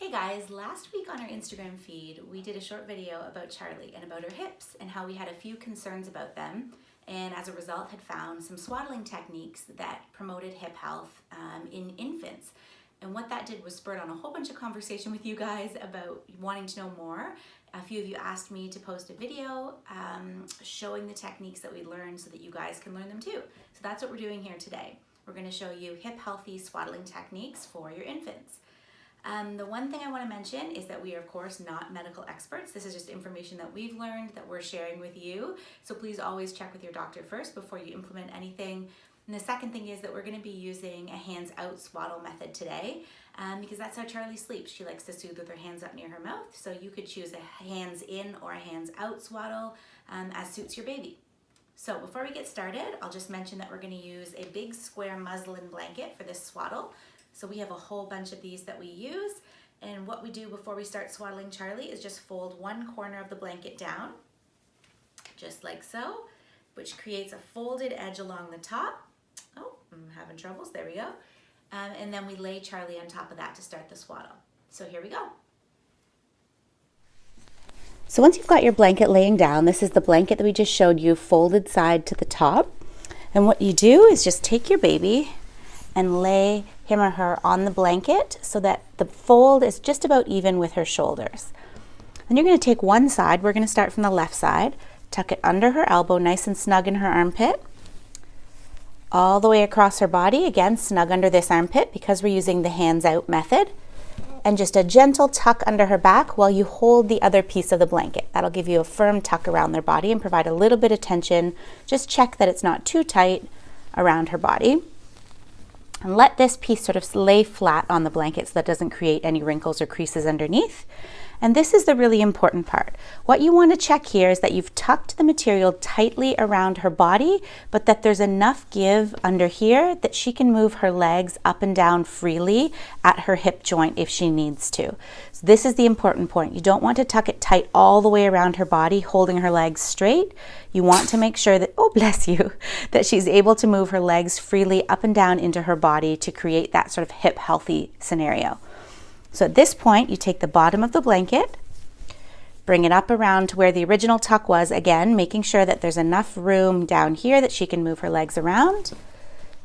Hey guys, last week on our Instagram feed, we did a short video about Charlie and about her hips and how we had a few concerns about them, and as a result had found some swaddling techniques that promoted hip health in infants. And what that did was spurred on a whole bunch of conversation with you guys about wanting to know more. A few of you asked me to post a video showing the techniques that we learned so that you guys can learn them too. So that's what we're doing here today. We're going to show you hip healthy swaddling techniques for your infants. The one thing I want to mention is that we are, of course, not medical experts. This is just information that we've learned that we're sharing with you. So please always check with your doctor first before you implement anything. And the second thing is that we're going to be using a hands out swaddle method today because that's how Charlie sleeps. She likes to soothe with her hands up near her mouth. So you could choose a hands in or a hands out swaddle as suits your baby. So before we get started, I'll just mention that we're going to use a big square muslin blanket for this swaddle. So we have a whole bunch of these that we use, and what we do before we start swaddling Charlie is just fold one corner of the blanket down, just like so, which creates a folded edge along the top. Oh, I'm having troubles, there we go. And then we lay Charlie on top of that to start the swaddle. So here we go. So once you've got your blanket laying down, this is the blanket that we just showed you folded side to the top. And what you do is just take your baby and lay him or her on the blanket so that the fold is just about even with her shoulders. Then you're going to take one side, we're going to start from the left side, tuck it under her elbow, nice and snug in her armpit, all the way across her body, again snug under this armpit because we're using the hands out method, and just a gentle tuck under her back while you hold the other piece of the blanket. That'll give you a firm tuck around their body and provide a little bit of tension. Just check that it's not too tight around her body. And let this piece sort of lay flat on the blanket so that doesn't create any wrinkles or creases underneath. And this is the really important part. What you want to check here is that you've tucked the material tightly around her body, but that there's enough give under here that she can move her legs up and down freely at her hip joint if she needs to. So this is the important point. You don't want to tuck it tight all the way around her body, holding her legs straight. You want to make sure that, oh bless you, that she's able to move her legs freely up and down into her body to create that sort of hip healthy scenario. So at this point, you take the bottom of the blanket, bring it up around to where the original tuck was, again, making sure that there's enough room down here that she can move her legs around.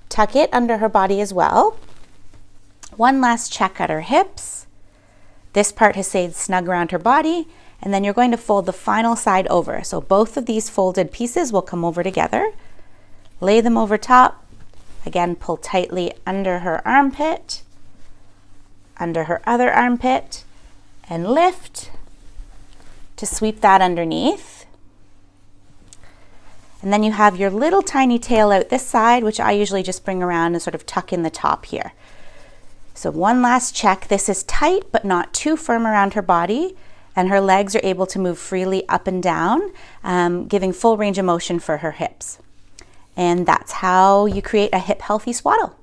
Tuck it under her body as well. One last check at her hips. This part has stayed snug around her body, and then you're going to fold the final side over. So both of these folded pieces will come over together. Lay them over top. Again, pull tightly under her armpit, under her other armpit, and lift to sweep that underneath. And then you have your little tiny tail out this side, which I usually just bring around and sort of tuck in the top here. So one last check. This is tight but not too firm around her body, and her legs are able to move freely up and down, giving full range of motion for her hips. And that's how you create a hip healthy swaddle.